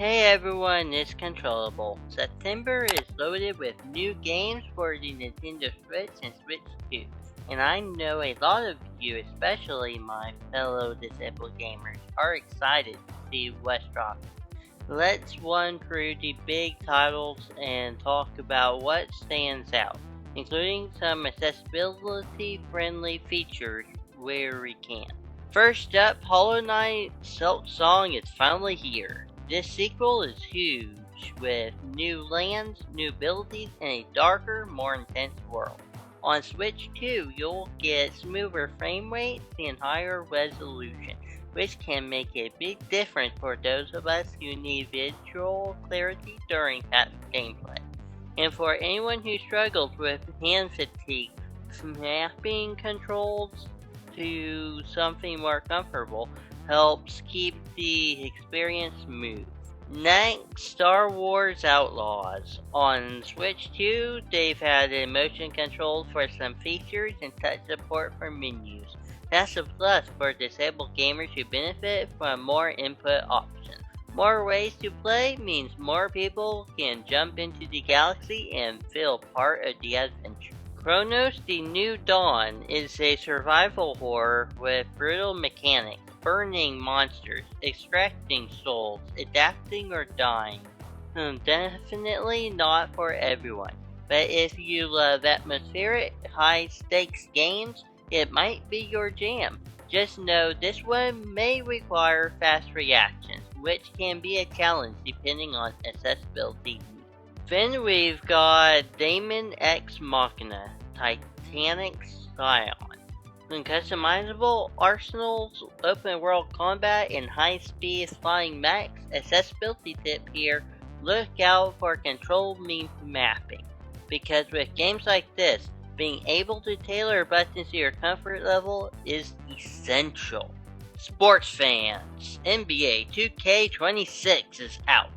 Hey everyone, it's CtrlAble. September is loaded with new games for the Nintendo Switch and Switch 2. And I know a lot of you, especially my fellow disabled gamers, are excited to see what's dropping. Let's run through the big titles and talk about what stands out, including some accessibility-friendly features where we can. First up, Hollow Knight Silksong is finally here. This sequel is huge, with new lands, new abilities, and a darker, more intense world. On Switch 2, you'll get smoother frame rates and higher resolution, which can make a big difference for those of us who need visual clarity during fast gameplay. And for anyone who struggles with hand fatigue, snapping controls to something more comfortable helps keep the experience smooth. Next, Star Wars Outlaws. On Switch 2, they've added motion control for some features and touch support for menus. That's a plus for disabled gamers who benefit from more input options. More ways to play means more people can jump into the galaxy and feel part of the adventure. Cronos: The New Dawn is a survival horror with brutal mechanics, burning monsters, extracting souls, adapting or dying. Definitely not for everyone, but if you love atmospheric, high-stakes games, it might be your jam. Just know this one may require fast reactions, which can be a challenge depending on accessibility. Then we've got Daemon X Machina, Titanic Scion. Customizable arsenals, open world combat, and high speed flying mechs. Accessibility tip here, look out for control mapping. Because with games like this, being able to tailor buttons to your comfort level is essential. Sports fans, NBA 2K26 is out.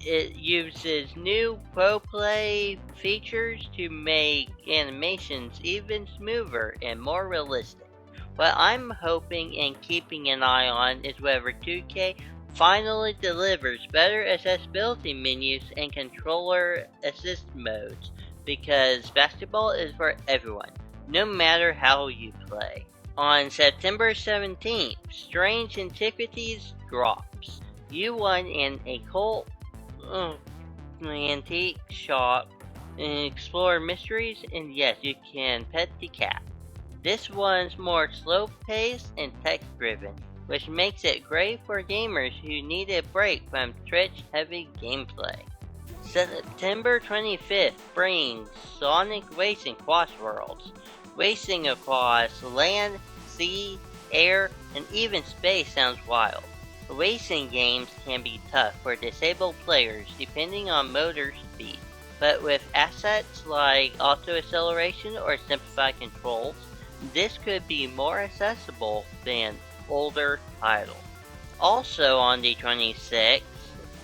It uses new Pro Play features to make animations even smoother and more realistic. What I'm hoping and keeping an eye on is whether 2K finally delivers better accessibility menus and controller assist modes, because basketball is for everyone, no matter how you play. On September 17th, Strange Antiquities drops. You want an occult antique shop and explore mysteries, and yes, you can pet the cat. This one's more slow-paced and text-driven, which makes it great for gamers who need a break from Twitch-heavy gameplay. September 25th brings Sonic Racing CrossWorlds. Racing across land, sea, air, and even space sounds wild. Racing games can be tough for disabled players depending on motor speed, but with assets like auto acceleration or simplified controls, this could be more accessible than older titles. Also on the 26th,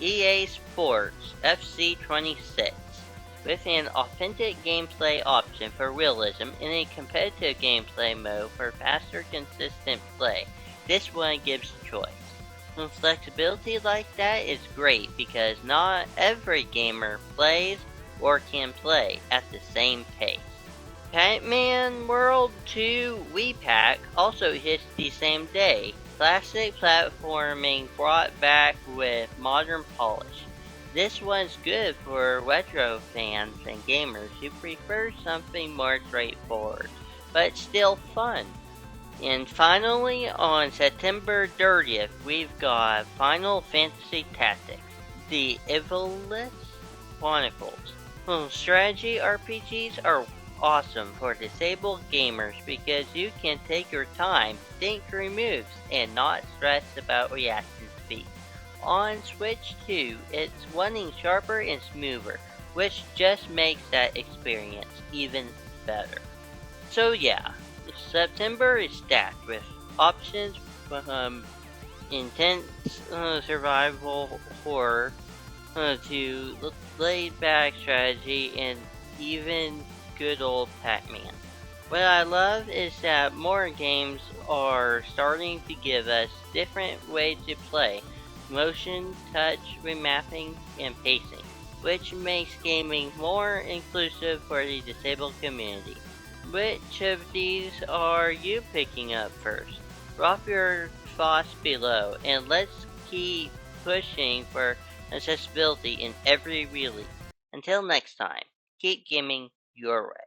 EA Sports FC 26, with an authentic gameplay option for realism and a competitive gameplay mode for faster, consistent play. This one gives choice. Flexibility like that is great because not every gamer plays or can play at the same pace. PAC Man World 2 Re PAC also hits the same day. Classic platforming brought back with modern polish. This one's good for retro fans and gamers who prefer something more straightforward, but still fun. And finally, on September 30th, we've got Final Fantasy Tactics, the Ivalice Chronicles. Strategy RPGs are awesome for disabled gamers because you can take your time, think through moves, and not stress about reaction speed. On Switch 2, it's running sharper and smoother, which just makes that experience even better. So yeah, September is stacked with options from intense survival horror to laid-back strategy and even good old PAC Man. What I love is that more games are starting to give us different ways to play, motion, touch, remapping, and pacing, which makes gaming more inclusive for the disabled community. Which of these are you picking up first? Drop your thoughts below, and let's keep pushing for accessibility in every release. Until next time, keep gaming your way.